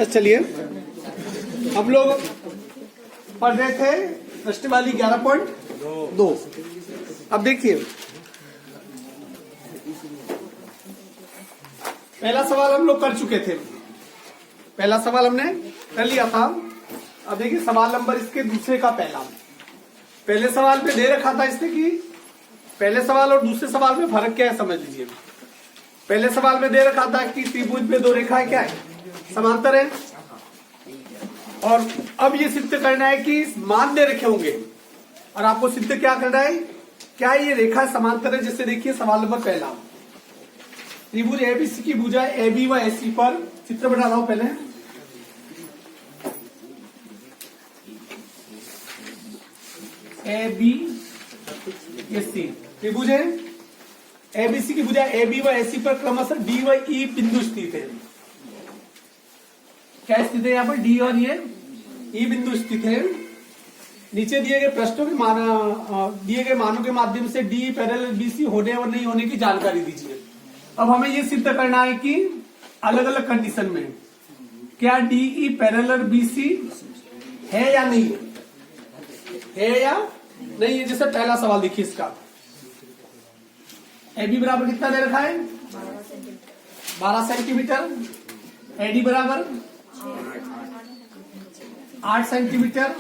चलिए हम लोग पढ़ रहे थे प्रश्नवाली 11.2। अब देखिए पहला सवाल हम लोग कर चुके थे, पहला सवाल हमने कर लिया था। अब देखिए सवाल नंबर इसके दूसरे का पहले सवाल पे दे रखा था इसने कि पहले सवाल और दूसरे सवाल में फर्क क्या है समझ लीजिए। पहले सवाल में दे रखा था कि त्रिभुज में दो रेखाएं क्या है, समांतर है, और अब ये सिद्ध करना है कि मान दे रखे होंगे और आपको सिद्ध क्या करना है, क्या ये रेखा समांतर है। जैसे देखिए सवाल नंबर पहला, त्रिभुज एबीसी की भुजा एबी व एसी पर, चित्र बना रहा हूं पहले, एबी एसी त्रिभुज है, एबीसी की भुजा एबी व एसी पर क्रमशः डी व ई बिंदु स्थित है। क्या स्थित है यहाँ पर, डी और ये ई बिंदु स्थित है। नीचे दिए गए प्रश्नों के दिए गए मानों के माध्यम से डी पैरेलल बीसी होने और नहीं होने की जानकारी दीजिए। अब हमें ये सिद्ध करना है कि अलग अलग कंडीशन में क्या डी ई पैरेलल बीसी है या नहीं है या नहीं है। जैसे पहला सवाल देखिए इसका, एबी बराबर कितना दे रखा है 12 सेंटीमीटर, एडी बराबर 8 सेंटीमीटर,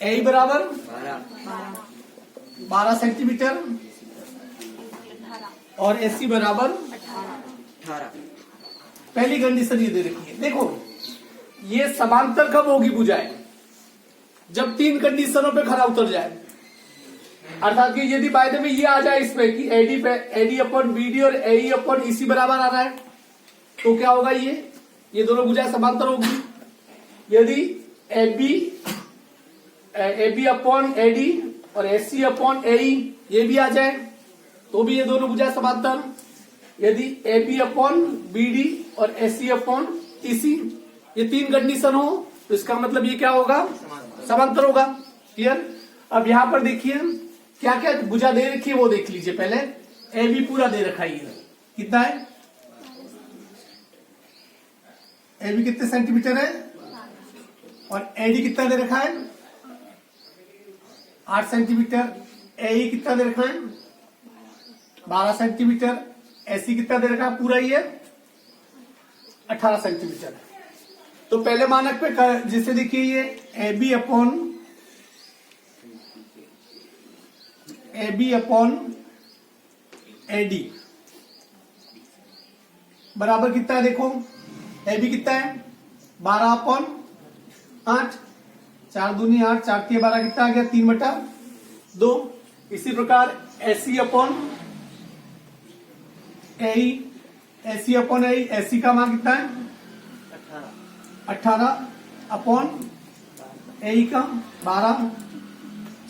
ए बराबर 12 सेंटीमीटर और एसी बराबर 18। पहली कंडीशन ये दे रखी है। देखो ये समांतर कब होगी भुजाएं, जब तीन कंडीशनों पे खरा उतर जाए। अर्थात कि यदि वायदे में ये आ जाए इसमें कि एडी अपॉन बीडी और एई अपॉन ईसी बराबर आ रहा है तो क्या होगा, ये दोनों भुजाएं समांतर होगी। यदि एबी अपॉन एडी और एसी अपॉन एई ये भी आ जाए तो भी ये दोनों भुजाएं समांतर। यदि एबी अपॉन बीडी और एसी अपॉन ईसी ये तीन कंडीशन हो तो इसका मतलब ये क्या होगा, समांतर होगा। क्लियर। अब यहां पर देखिए क्या क्या भुजा दे रखी है वो देख लीजिए। पहले ए बी पूरा दे रखा है, कितना है, ए बी कितने सेंटीमीटर है और एडी कितना दे रखा है 8 सेंटीमीटर, ए कितना दे रखा है 12 सेंटीमीटर, एसी कितना दे रखा है पूरा ये 18 सेंटीमीटर। तो पहले मानक पे जिसे देखिए ये एबी अपॉन एडी बराबर कितना है, देखो एबी कितना है 12 अपॉन 8, 4 दूनी 8, 4 के 12 कितना आ गया 3/2। इसी प्रकार एसी अपॉन एई, एसी अपॉन एई, एसी का मान कितना है 18 अपॉन ए का 12,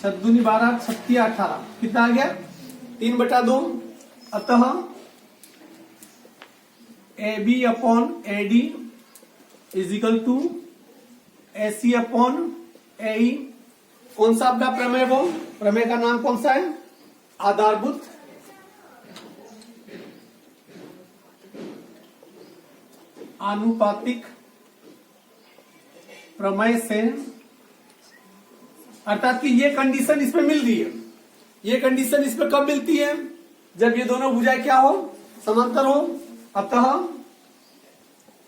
6 दूनी 12, 6 18 कितना आ गया 3/2। अतः A B upon AD is equal to AC upon AE. कौन सा आपका प्रमेय, वो प्रमेय का नाम कौन सा है, आधारभूत आनुपातिक प्रमेय से। अर्थात कि ये कंडीशन इसमें मिल रही है, ये कंडीशन इसमें कब मिलती है, जब ये दोनों भुजाएं क्या हो, समांतर हो। अतः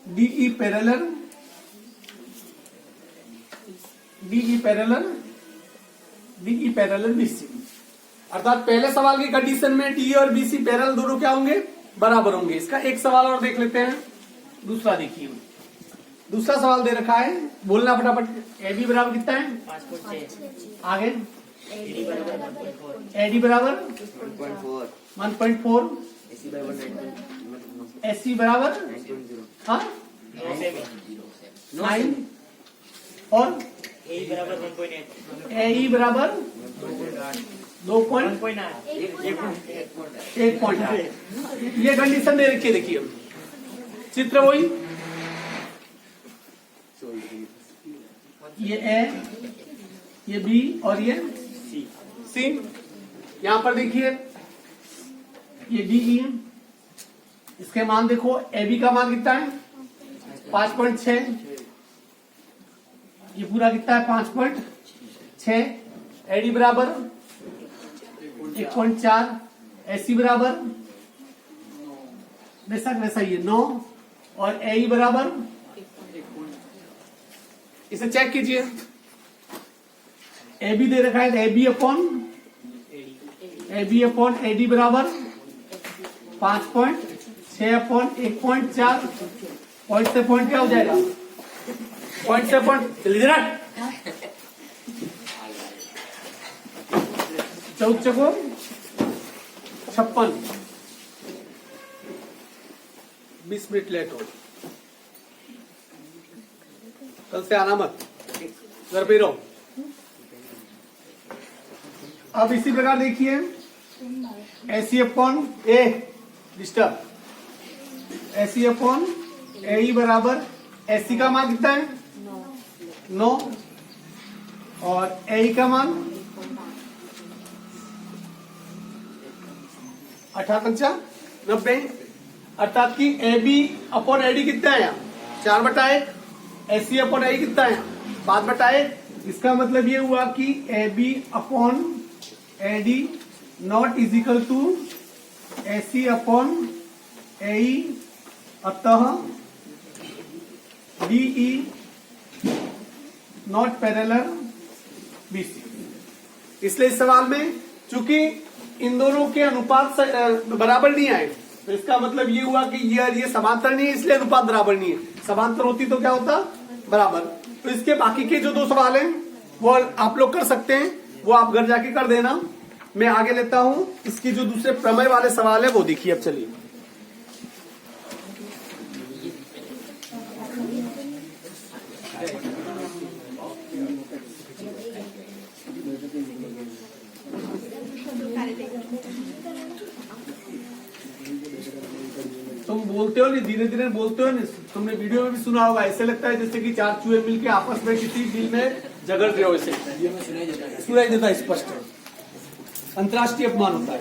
डीई पैरेलल बीसी। अर्थात पहले सवाल की कंडीशन में डी और बीसी पैरेलल दोनों क्या होंगे, बराबर होंगे। इसका एक सवाल और देख लेते हैं, दूसरा देखिए। दूसरा सवाल दे रखा है, बोलना फटाफट। एबी बराबर कितना है 5.6, आगे एडी बराबर 1.4, एसी बराबर 9 और ए बराबर 2.1.8। ये कंडीशन दे रखी है। देखिए चित्र वही, ये ए, ये बी और ये सी। यहां पर देखिए ये डी ई, इसके मान देखो, ए बी का मान कितना है 5.6, ये पूरा कितना है 5.6, एडी बराबर 1.4, एसी बराबर वैसा ही है 9, और ए बराबर, इसे चेक कीजिए, ए बी दे रखा है, ए बी अपॉन एडी बराबर 5.6 अपॉन 1.4, पॉइंट से पॉइंट क्या हो जाएगा, पॉइंट से पॉइंट चलिए ना, 14 56, 20 मिनट लेट हो, कल से आना मत, घर पे रहो। अब इसी प्रकार देखिए, एसी अपॉन ए डिस्टर्ब, एसी अपॉन ए बराबर, एसी का मान कितना है 9, और ए का मान 98, अर्थात कि ए बी अपॉन एडी कितना है, 4/1, एसी अपॉन ए कितना है 5/1, इसका मतलब ये हुआ कि A B upon AD not is equal to AC upon A, अतः डीई नॉट पैरेलल बीसी। इसलिए इस सवाल में चूंकि इन दोनों के अनुपात बराबर नहीं आए, तो इसका मतलब ये हुआ कि ये समांतर नहीं है, इसलिए अनुपात बराबर नहीं है। समांतर होती तो क्या होता, बराबर। तो इसके बाकी के जो 2 सवाल हैं वो आप लोग कर सकते हैं, वो आप घर जाके कर देना। मैं आगे लेता हूं, इसकी जो दूसरे प्रमेय वाले सवाल है वो देखिए। अब चलिए, तुम बोलते हो नहीं, धीरे धीरे बोलते हो नहीं, तुमने वीडियो में भी सुना होगा, ऐसे लगता है जैसे कि 4 चूहे मिलके आपस में किसी बिल में झगड़ रहे हो, ऐसे सुनाई देता है स्पष्ट, अंतर्राष्ट्रीय अपमान होता है।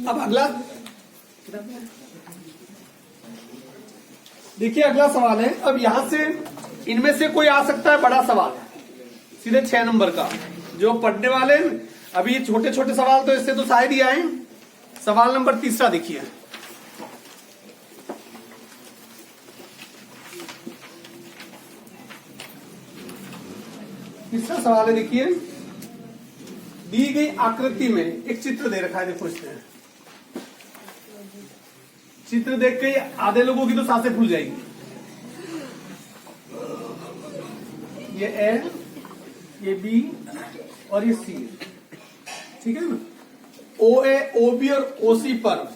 अब अगला देखिए, अगला सवाल है। अब यहां से इनमें से कोई आ सकता है बड़ा सवाल, सीधे 6 नंबर का जो पढ़ने वाले। अभी ये छोटे छोटे सवाल तो इससे तो शायद ही आए। सवाल नंबर 3 देखिए, तीसरा सवाल है। देखिए, दी गई आकृति में एक चित्र दे रखा है, देखो इसमें चित्र देख के आधे लोगों की तो सांसें फूल जाएगी। ये ए, ये बी और ये सी, ठीक है ना। ओ ए, ओ बी और ओ सी पर,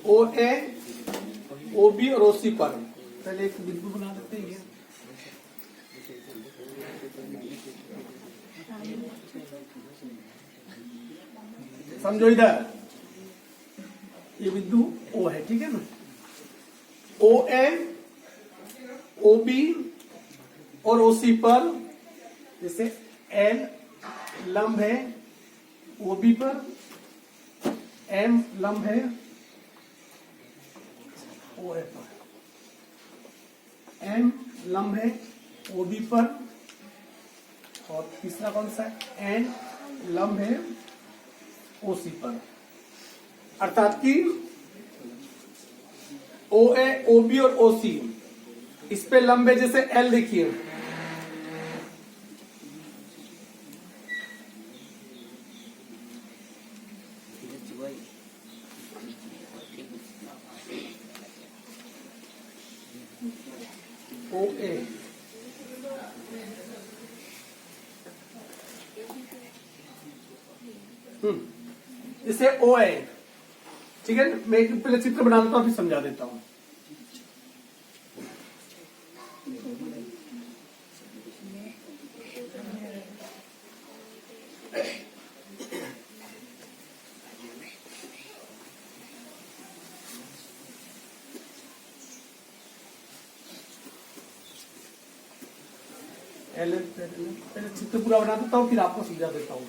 ओ ए, ओ बी और ओ सी पर पहले एक बिंदु बना देते हैं। समझो, इधर ये बिंदु ओ है, ठीक है ना। ओ ए, ओ बी और ओ सी पर जैसे एल लंब है ओ बी पर, एम लंब है ओ ए पर, एम लंब है ओ बी पर, और तीसरा कौन सा है, एन लंब है ओ सी पर। अर्थात कि ओ ए, ओ बी और ओ सी इस पे लंब है। जैसे एल देखिए, ओ ए, इसे ओ है, ठीक है। मैं एक पहले चित्र बना देता हूं, फिर समझा देता हूं। पहले चित्र पूरा बना देता हूं, फिर आपको समझा देता हूं।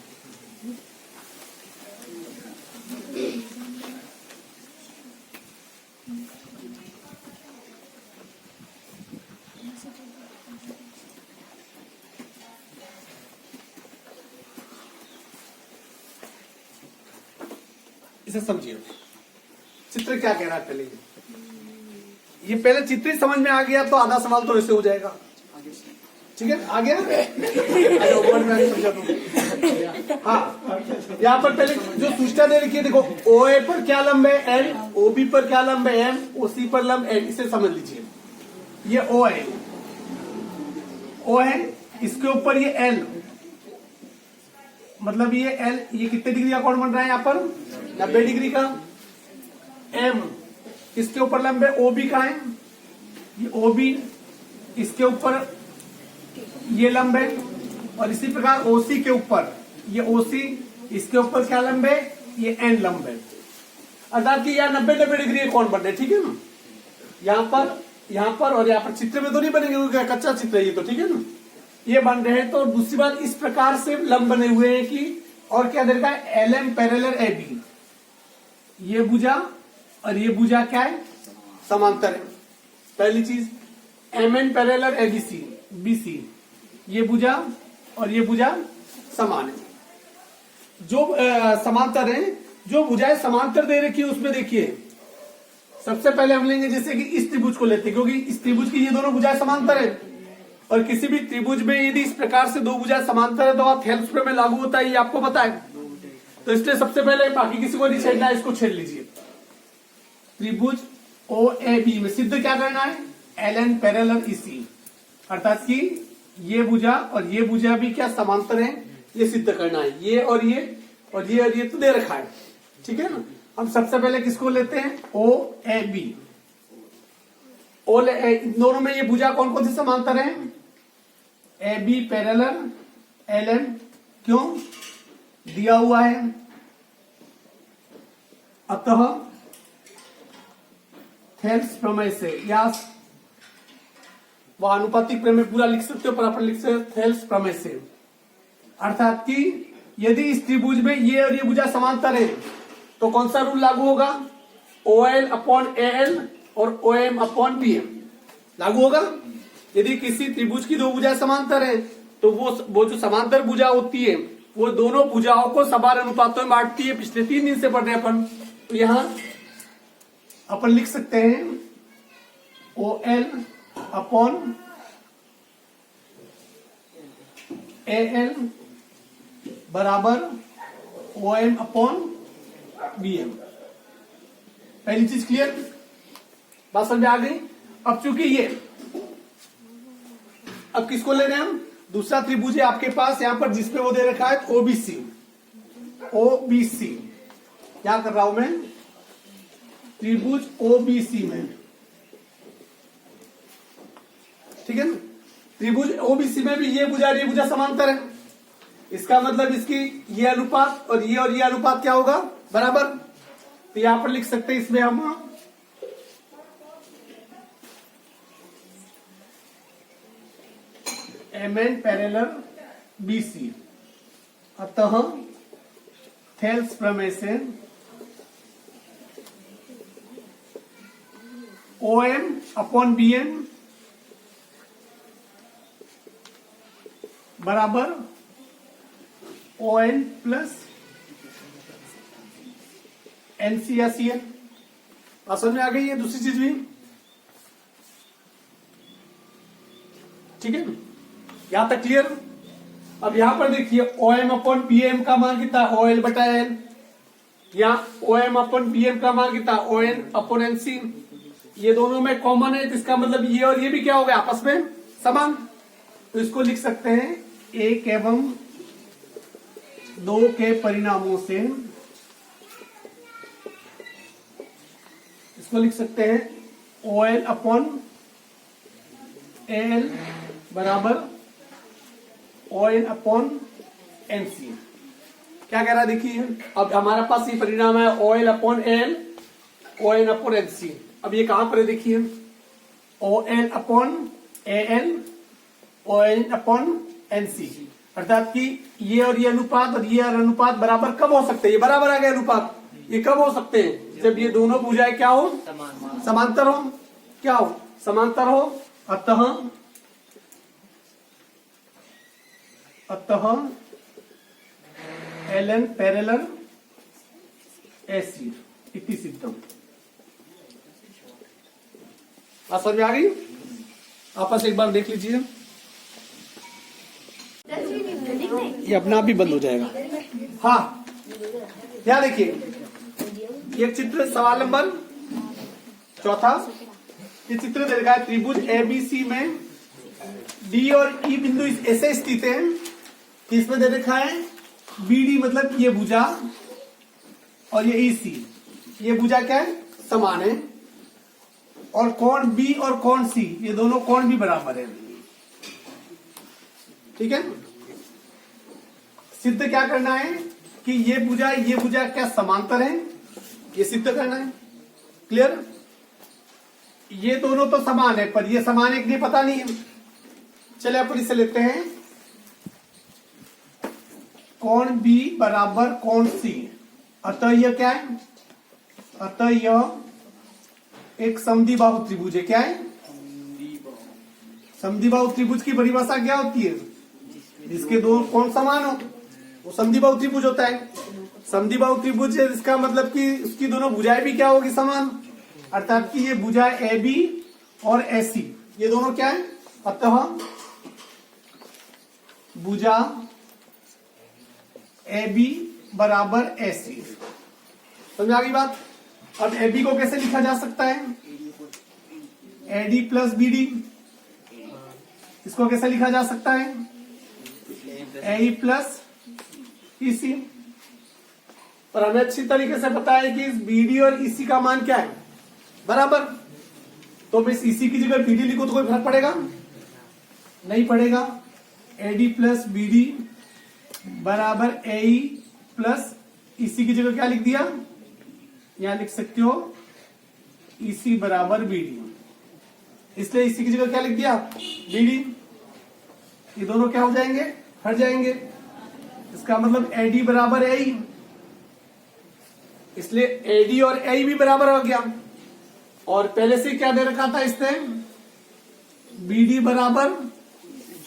इसे समझिए चित्र क्या कह रहा है पहले। ये पहले चित्र ही समझ में आ गया तो आधा सवाल तो ऐसे हो जाएगा। ठीक है, आ गया। समझा दूं। हाँ, यहाँ पर पहले जो सूचना दे रखी है देखो, ओ ए पर क्या लंब है एल, ओ बी पर क्या लंब है एम, ओ सी पर लंब एल। इसे समझ लीजिए, ये ओ है, ओ है, इसके ऊपर ये एल, मतलब ये एल, ये कितने डिग्री का कोण बन रहा है यहाँ पर 90 डिग्री का। एम इसके ऊपर लंब है, ओ बी का है, ये ओ बी इसके ऊपर ये लंब है, और इसी प्रकार ओसी के ऊपर ये ओसी, इसके ऊपर क्या लंब है, ये एन लंब है। अर्थात कि यहाँ 90 डिग्री के कोण बन रहे, ठीक है ना। यहाँ पर और यहाँ पर चित्र में तो नहीं बनेंगे क्योंकि कच्चा चित्र है ये तो, ठीक है ना। ये बन रहे हैं। तो दूसरी बात, इस प्रकार से लंब बने हुए हैं कि, और क्या दे रखा है, L M parallel A B, ये भुजा और ये भुजा क्या है, समांतर है। पहली चीज, M N parallel A B C, B C, ये भुजा और ये भुजा समान है, जो समांतर है। जो भुजाएं समांतर दे रखी है उसमें देखिए, सबसे पहले हम लेंगे जैसे कि इस त्रिभुज को लेते हैं, क्योंकि इस त्रिभुज की ये दोनों भुजाएं समांतर है। और किसी भी त्रिभुज में यदि इस प्रकार से दो भुजाएं समांतर है तो आप हेल्प्स प्रमेय लागू होता है, ये आपको पता है। तो इसलिए सबसे पहले, बाकी किसी को नहीं छेड़ना है, इसको छेड़ लीजिए। त्रिभुज ओ ए बी में सिद्ध क्या करना है, एल एन पैरेलल ई सी, अर्थात कि ये भुजा और ये भुजा भी क्या समांतर है, ये सिद्ध करना है। ये और ये और ये और ये तो दे रखा है, ठीक है ना। हम सबसे पहले किसको लेते हैं, ओ ए बी। इन दोनों में ये भुजा कौन कौन सी समांतर है, A B parallel L N, क्यों दिया हुआ है। अतः थेल्स प्रमेय से, या वह अनुपातिक प्रमेय पूरा लिख सकते हो, पर अपन लिख सकते हो थेल्स प्रमेय से। अर्थात कि यदि इस त्रिभुज में ये और ये भुजा समांतर है तो कौन सा रूल लागू होगा, O L upon A L और O M upon B M लागू होगा। यदि किसी त्रिभुज की दो भुजाएं समांतर है तो वो जो समांतर भुजा होती है वो दोनों भुजाओं को समान अनुपातों में बांटती है। पिछले 3 दिन से पढ़ रहे अपन, तो यहां अपन लिख सकते हैं O L upon A L बराबर O M upon B M. पहली चीज क्लियर, बात समझ में आ गई। अब चूंकि ये, अब किसको ले रहे हैं हम, दूसरा त्रिभुज है आपके पास यहां पर जिसपे वो दे रखा है ओबीसी, ओबीसी क्या कर रहा हूं मैं, त्रिभुज ओबीसी में, ठीक है ना। त्रिभुज ओबीसी में भी ये भुजा समांतर है, इसका मतलब इसकी ये अनुपात और ये अनुपात क्या होगा, बराबर। तो यहां पर लिख सकते हैं इसमें हम M N parallel B C. अतः थेल्स प्रमेय से O M upon B M बराबर ओ एन प्लस एनसी या सी एन। समझ में आ गई है दूसरी चीज भी, ठीक है, यहां तक क्लियर। अब यहां पर देखिए O M upon B M का मान कितना, ओ एल बटा एन, यहाँ O M upon B M का मान कितना, O N upon N C. ये दोनों में कॉमन है, तो इसका मतलब ये और ये भी क्या हो गया, आपस में समान। तो इसको लिख सकते हैं एक एवं दो के परिणामों से, इसको लिख सकते हैं O L upon A L बराबर O N upon N C. क्या कह रहा है देखिए, अब हमारे पास ये परिणाम है O L upon L, O N upon N C. अब ये कहां पर है देखिए, O L upon A L, O N upon N C. अर्थात कि ये और ये अनुपात और ये अनुपात बराबर कब हो सकते हैं, ये बराबर आ गए अनुपात, ये कब हो सकते हैं, जब ये दोनों भुजाएं क्या हो, समांतर हो, क्या हो, समांतर हो। अतः एल एन पैरेलल एसी इतनी सिद्धम। बात समझ में आ गई? आपस एक बार देख लीजिए, ये अपना आप भी बंद हो जाएगा। हाँ, यहाँ देखिए, ये चित्र सवाल नंबर चौथा। ये चित्र दे रखा है त्रिभुज एबीसी में डी और ई बिंदु ऐसे स्थित है कि इसमें दे रखा है बीडी मतलब ये भुजा और ये ईसी, ये भुजा क्या है? समान है। और कोण बी और कोण सी, ये दोनों कोण भी बराबर है। ठीक है, सिद्ध क्या करना है कि ये भुजा क्या समांतर है, ये सिद्ध करना है। क्लियर? ये दोनों तो समान है, पर ये समान है कि नहीं पता नहीं है। चलिए अपन इसे लेते हैं, कोण बी बराबर कोण सी, अतः यह क्या है? अतः यह एक समद्विबाहु त्रिभुज है। क्या है? समद्विबाहु त्रिभुज की परिभाषा क्या होती है? जिसके दो कोण समान हो वो समद्विबाहु त्रिभुज होता है। समद्विबाहु त्रिभुज है, इसका मतलब कि उसकी दोनों भुजाएं भी क्या होगी? समान। अर्थात कि ये भुजा ए बी और एसी ये दोनों क्या है? अतः भुजा ए बी बराबर एसी। समझ आ गई बात? अब ए बी को कैसे लिखा जा सकता है? AD plus BD. इसको कैसे लिखा जा सकता है? A plus EC. और हमें अच्छी तरीके से पता है कि इस बीडी और ईसी का मान क्या है? बराबर। तो मैं इस ईसी की जगह बीडी लिखूं तो कोई फर्क पड़ेगा? नहीं पड़ेगा। एडी प्लस बीडी बराबर ए प्लस ईसी की जगह क्या लिख दिया? यहां लिख सकते हो ईसी बराबर बीडी, इसलिए ईसी की जगह क्या लिख दिया? बीडी। ये दोनों क्या हो जाएंगे? हट जाएंगे। इसका मतलब एडी बराबर ए, इसलिए एडी और ए भी बराबर हो गया। और पहले से क्या दे रखा था इसने? बीडी बराबर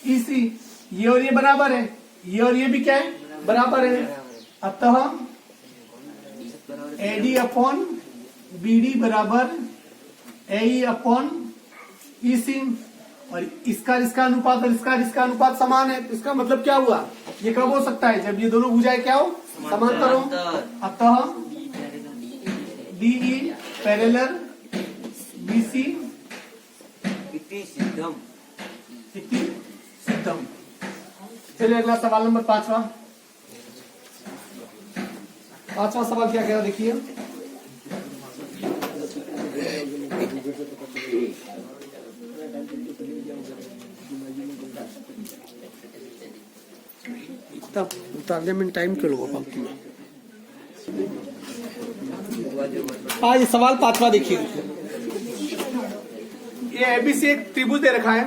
ईसी। ये और ये बराबर है, ये और ये भी क्या है? बराबर है। अतः एडी अपॉन बीडी बराबर ए अपॉन ईसी। और इसका अनुपात और इसका अनुपात समान है। तो इसका मतलब क्या हुआ? ये कब हो सकता है? जब ये दोनों भुजाएं क्या हो? समांतर हो। अतः डीई पैरेलल बीसी इति सिद्धम। चलिए अगला सवाल नंबर पांचवा सवाल क्या कह देखिए। तब उतारने में टाइम क्यों लगा? हाँ, ये सवाल पांचवा देखिए। ये एबीसी एक त्रिभुज दे रखा है।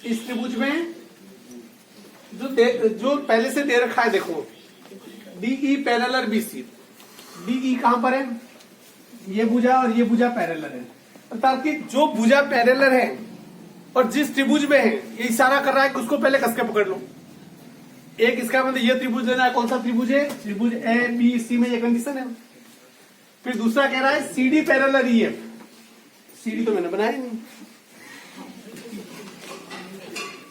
इस त्रिभुज में जो पहले से दे रखा है, देखो डीई पैरेलल बीसी। डीई कहां पर है? ये भुजा और ये भुजा पैरेलल है। अर्थात कि जो भुजा पैरेलल है और जिस त्रिभुज में है, ये इशारा कर रहा है कि उसको पहले कस के पकड़ लो। एक इसका मतलब ये त्रिभुज लेना है। कौन सा त्रिभुज है? त्रिभुज ए बी सी में ये कंडीशन है। फिर दूसरा कह रहा है CD parallel E F. CD तो मैंने बनाया नहीं,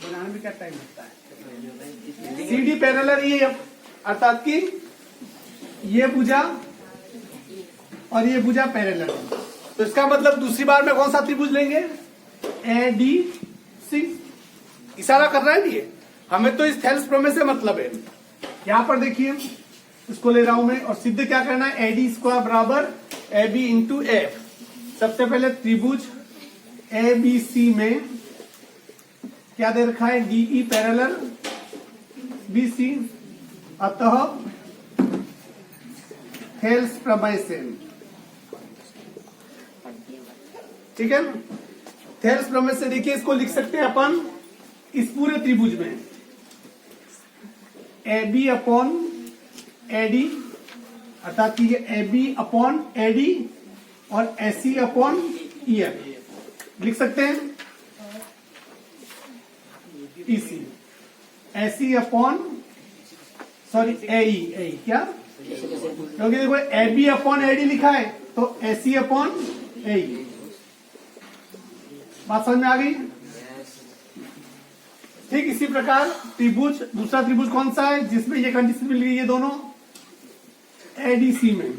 बनाने में क्या टाइम लगता है? सीडी पैरेलल ई एफ, अर्थात कि ये भुजा और ये भुजा पैरेलल है। तो इसका मतलब दूसरी बार में कौन सा त्रिभुज लेंगे? A D C. इशारा कर रहा है नहीं, हमें तो इस थेल्स प्रमेय से मतलब है। यहां पर देखिए, इसको ले रहा हूं मैं। और सिद्ध क्या करना है? एडी स्क्वायर बराबर ए बी इंटू एफ। सबसे पहले त्रिभुज ए बी सी में क्या दे रखा है? DE parallel B C. अतः थेल्स प्रमेय से, ठीक है, थेल्स प्रमेय से देखिए, इसको लिख सकते हैं अपन इस पूरे त्रिभुज में ए बी अपॉन एडी, अर्थात कि ये ए बी अपॉन एडी और एसी अपॉन ई एफ लिख सकते हैं। एसी अपॉन सॉरी ए क्या क्योंकि देखो A B upon A D लिखा है तो ए सी अपॉन ए। बात समझ में आ गई? ठीक इसी प्रकार त्रिभुज, दूसरा त्रिभुज कौन सा है जिसमें ये कंडीशन मिल गई है दोनों एडीसी में,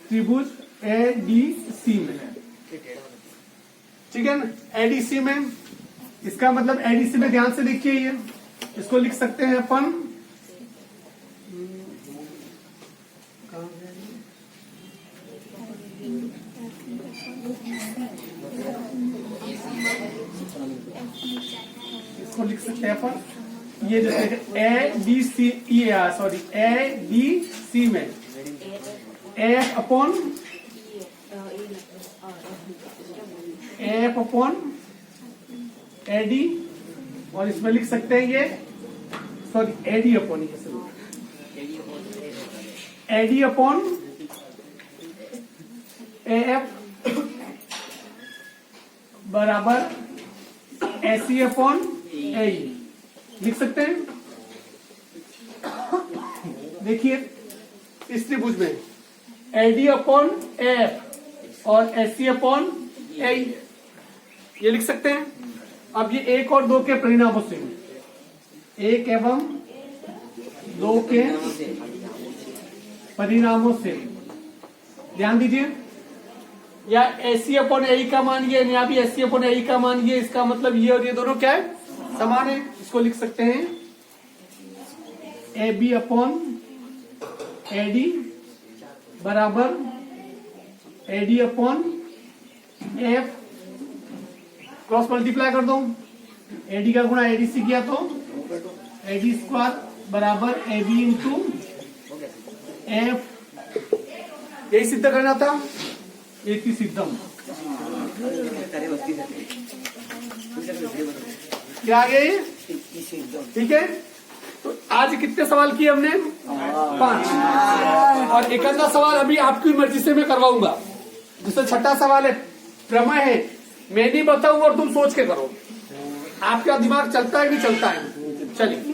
त्रिभुज एडीसी में, ठीक है ना। एडीसी में इसका मतलब एडीसी में ध्यान से देखिए, ये इसको लिख सकते हैं अपन इसको लिख सकते हैं अपन ये जैसे A D C sorry A D C में एफ अपॉन ए डी, और इसमें लिख सकते हैं ये sorry AD upon AD upon A F बराबर एसी अपॉन ए लिख सकते हैं। देखिए इस त्रिभुज में एडी अपॉन एफ और एसी अपॉन ए ये लिख सकते हैं। अब ये एक और दो के परिणामों से, एक एवं दो के परिणामों से ध्यान दीजिए, या एसी अपॉन ए का मान ये, यहाँ भी एसी अपॉन ए का मान ये, इसका मतलब ये और ये दोनों क्या है, समान है। इसको लिख सकते हैं A B upon A D बराबर A D upon F, cross multiply कर दो, एडी का गुणा एडीसी किया तो एडी स्क्वायर बराबर ए बी इंटू एफ, यही सिद्ध करना था, एक ही सिद्धम। क्या आ गया ये? ठीक है, तो आज कितने सवाल किए हमने? 5, और एक आधा सवाल अभी आपकी मर्जी से मैं करवाऊंगा। जैसे छठा सवाल है प्रमेय है, मैं नहीं बताऊंगा और तुम सोच के करो, आपका दिमाग चलता है नहीं चलता है। चलिए